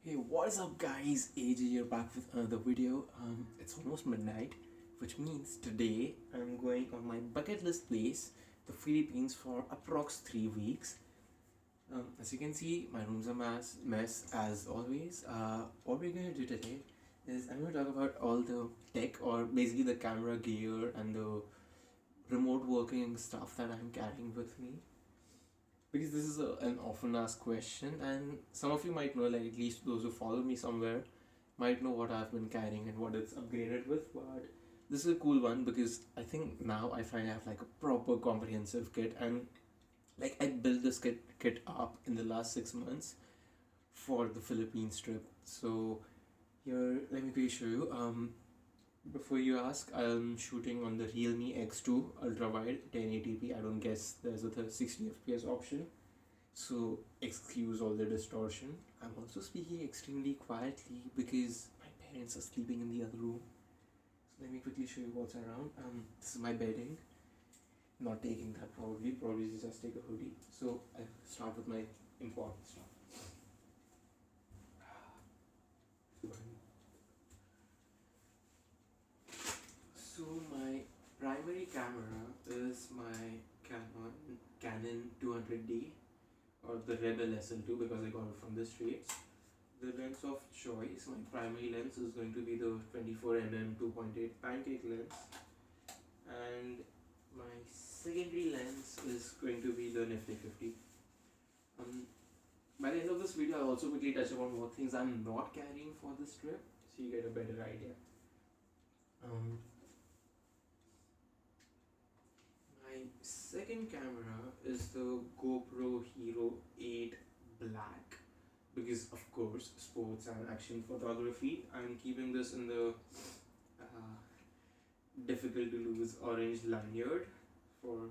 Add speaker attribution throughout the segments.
Speaker 1: Hey, what is up, guys? AJ here, back with another video. It's almost midnight, which means today I'm going on my bucket list place, the Philippines, for approx 3 weeks. As you can see, my room's a mess as always. What we're going to do today is I'm going to talk about all the tech, or basically the camera gear and the remote working stuff that I'm carrying with me, because this is an often asked question, and some of you might know, like at least those who follow me somewhere might know what I've been carrying and what it's upgraded with. But this is a cool one because I think now I find I have like a proper comprehensive kit, and like I built this kit up in the last 6 months for the Philippines trip. So here, let me quickly show you. Before you ask, I'm shooting on the Realme X2 ultra wide 1080p. I don't guess there's a 60 fps option, so excuse all the distortion. I'm also speaking extremely quietly because my parents are sleeping in the other room. So let me quickly show you what's around. This is my bedding. Not taking that probably just take a hoodie. So I'll start with my important stuff. So my primary camera is my Canon 200D, or the Rebel SL2, because I got it from the States. The lens of choice, my primary lens, is going to be the 24mm 2.8 pancake lens, and my secondary lens is going to be the Nifty 50. By the end of this video, I'll also quickly touch upon what things I'm not carrying for this trip, so you get a better idea. My second camera is the GoPro Hero 8 Black, because of course sports and action photography. I'm keeping this in the difficult to lose orange lanyard for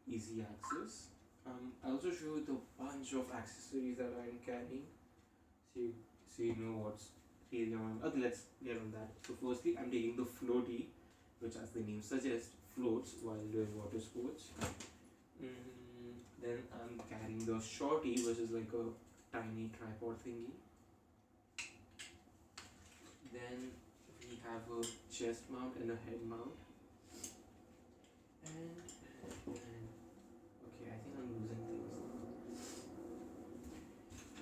Speaker 1: easy access. I also show you the bunch of accessories that I'm carrying, so you know what's really on. Okay, let's get on that. So firstly, I'm taking the floaty, which, as the name suggests, floats while doing water sports. Then I'm carrying the shorty, which is like a tiny tripod thingy. Then we have a chest mount and a head mount. And okay, I think I'm losing things.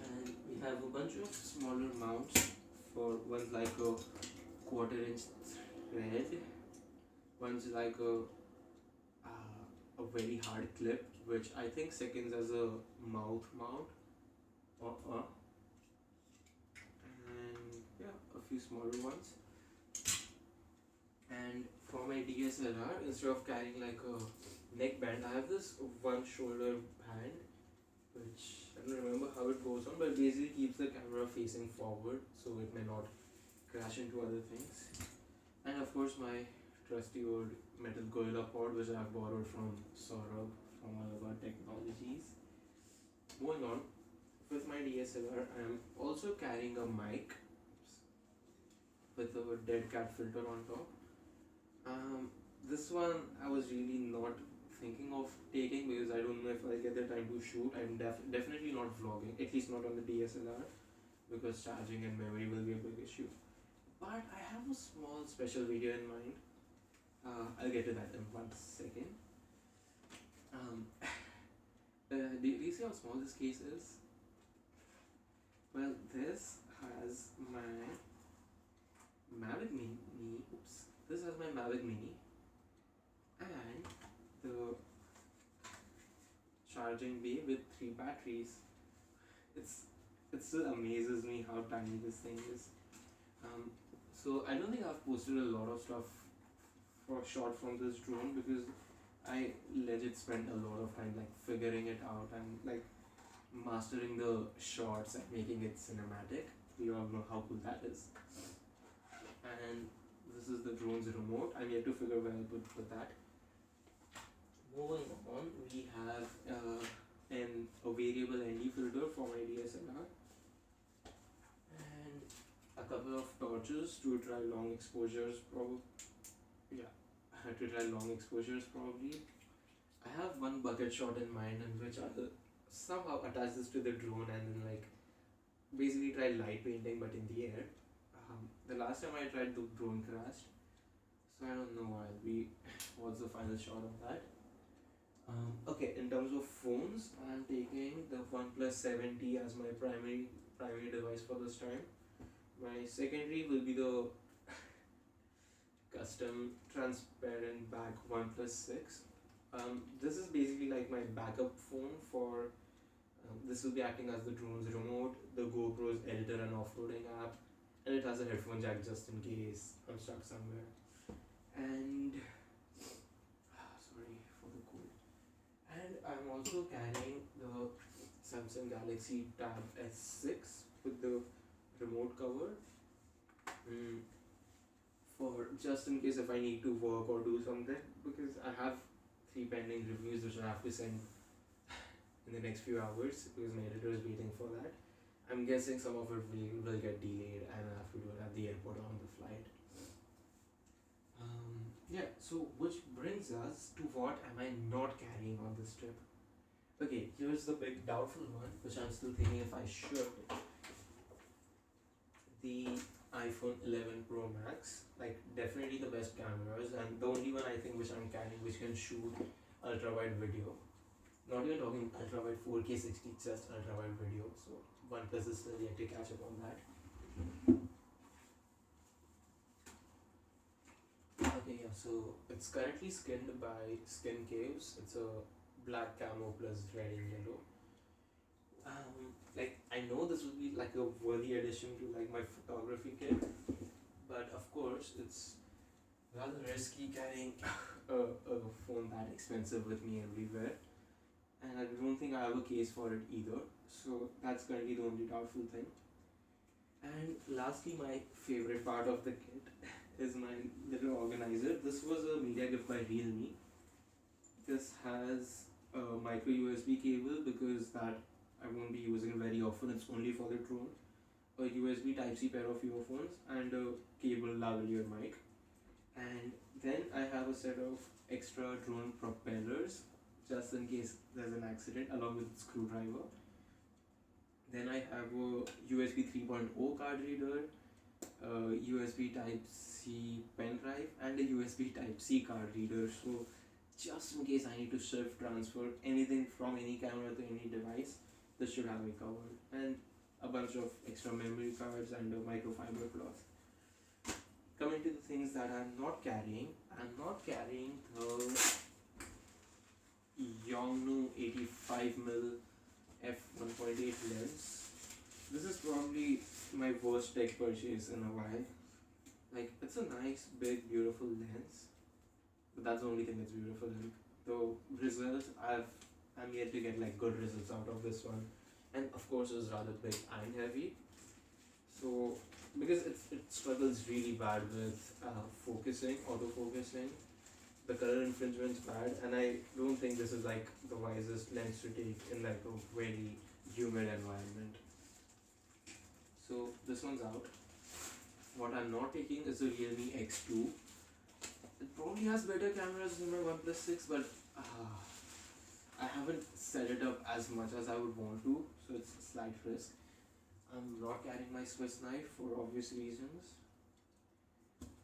Speaker 1: And we have a bunch of smaller mounts. For one's like a quarter-inch thread, one's like a very hard clip, which I think seconds as a mouth mount. And yeah, a few smaller ones. And for my DSLR, instead of carrying like a neckband, I have this one shoulder band, which I don't remember how it goes on, but basically keeps the camera facing forward so it may not crash into other things. And of course, my trusty old metal gorilla pod, which I've borrowed from Saurabh from All About Technologies. Moving on, with my DSLR, I'm also carrying a mic with a dead cat filter on top. This one I was really not thinking of taking because I don't know if I'll get the time to shoot. I'm definitely not vlogging, at least not on the DSLR, because charging and memory will be a big issue. But I have a small special video in mind. I'll get to that in 1 second. Do you see how small this case is? Well, this has my Mavic Mini. Oops. This has my Mavic Mini and the charging bay with 3 batteries. It still amazes me how tiny this thing is. So I don't think I've posted a lot of stuff for shot from this drone because I legit spent a lot of time like figuring it out and like mastering the shots and making it cinematic. We all know how cool that is. And this is the drone's remote. I'm yet to figure where I put that. Moving on, we have a variable ND filter for my DSLR and a couple of torches to try long exposures. To try long exposures probably. I have one bucket shot in mind in which I'll somehow attach this to the drone and then like basically tried light painting but in the air. The last time I tried, the drone crashed, so I don't know what's the final shot of that. Okay, in terms of phones, I'm taking the OnePlus 7T as my primary device for this time. My secondary will be the custom transparent back OnePlus 6. This is basically like my backup phone for. This will be acting as the drone's remote, the GoPro's editor and offloading app, and it has a headphone jack just in case I'm stuck somewhere. And sorry for the cold. And I'm also carrying the Samsung Galaxy Tab S6 with the remote cover. For just in case if I need to work or do something, because I have 3 pending reviews which I have to send in the next few hours because my editor is waiting for that. I'm guessing some of it will get delayed and I have to do it at the airport on the flight. Yeah, so which brings us to what am I not carrying on this trip? Okay, here's the big doubtful one, which I'm still thinking if I should. The iPhone 11 Pro Max, like definitely the best cameras, and the only one I think which I'm carrying which can shoot ultra wide video. Not even talking ultra wide 4K 60, just ultra wide video. So OnePlus is still yet to catch up on that. Okay, yeah, so it's currently skinned by Skin Caves. It's a black camo plus red and yellow. Like I know this will be like a worthy addition to like my photography kit, but of course it's rather risky carrying a phone that expensive with me everywhere, and I don't think I have a case for it either. So that's currently the only doubtful thing. And lastly, my favorite part of the kit is my little organizer. This was a media gift by Realme. This has a micro USB cable because that I won't be using very often. It's only for the drone. A USB Type-C pair of earphones and a cable lavalier mic. And then I have a set of extra drone propellers just in case there's an accident, along with screwdriver. Then I have a USB 3.0 card reader, a USB Type-C pen drive, and a USB Type-C card reader. So just in case I need to shift, transfer anything from any camera to any device, this should have me covered. And a bunch of extra memory cards and a microfiber cloth. Coming to the things that I'm not carrying the Yongnuo 85mm f1.8 lens. This is probably my worst tech purchase in a while. Like, it's a nice, big, beautiful lens, but that's the only thing that's beautiful. Like, the results, I'm yet to get like good results out of this one, and of course it's rather big and heavy. So because it struggles really bad with focusing, autofocusing, the color infringement's bad, and I don't think this is like the wisest lens to take in like a very humid environment. So this one's out. What I'm not taking is the Realme X2. It probably has better cameras than my OnePlus 6, but I haven't set it up as much as I would want to, so it's a slight risk. I'm not carrying my Swiss knife for obvious reasons.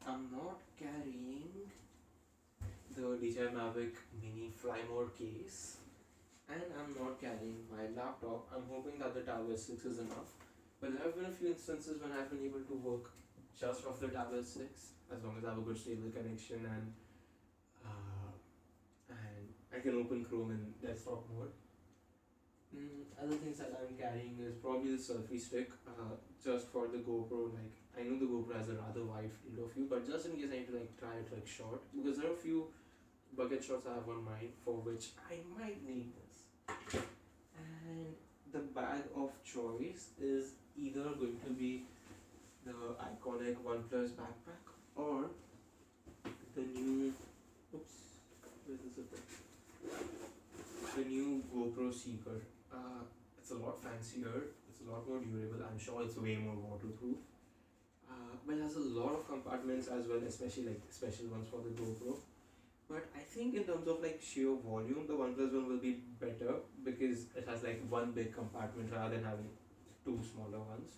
Speaker 1: I'm not carrying the DJI Mavic Mini Fly Mode case, and I'm not carrying my laptop. I'm hoping that the Tab S6 is enough, but there have been a few instances when I've been able to work just off the Tab S6 as long as I have a good stable connection and I can open Chrome in desktop mode. Other things that I'm carrying is probably the selfie stick, just for the GoPro. Like, I know the GoPro has a rather wide field of view, but just in case I need to like try it like short, because there are a few bucket shots I have on mind for which I might need this. And the bag of choice is either going to be the iconic OnePlus backpack or the new, where's the zipper? The new GoPro Seeker. It's a lot fancier, it's a lot more durable, I'm sure it's way more waterproof. But it has a lot of compartments as well, especially like special ones for the GoPro. But I think in terms of like sheer volume, the OnePlus one will be better because it has like one big compartment rather than having two smaller ones.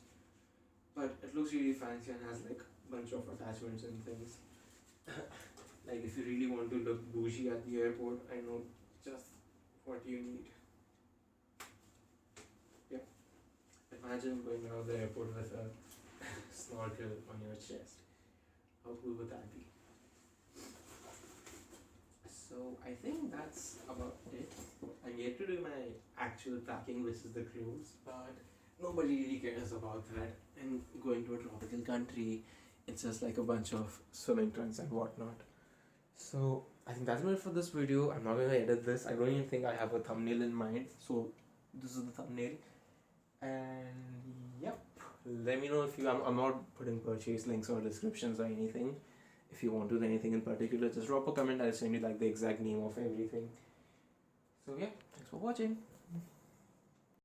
Speaker 1: But it looks really fancy and has like a bunch of attachments and things. Like if you really want to look bougie at the airport, I know just what you need. Yeah. Imagine going out of the airport with a snorkel on your chest. How cool would that be? So I think that's about it. I'm yet to do my actual packing, which is the clothes, but nobody really cares about that. And going to a tropical country, it's just like a bunch of swimming trunks and whatnot. So I think that's it for this video. I'm not gonna edit this. I don't even think I have a thumbnail in mind. So this is the thumbnail. And yep. Let me know if you. I'm not putting purchase links or descriptions or anything. If you want to do anything in particular, just drop a comment. I'll send you like the exact name of everything. So yeah, thanks for watching.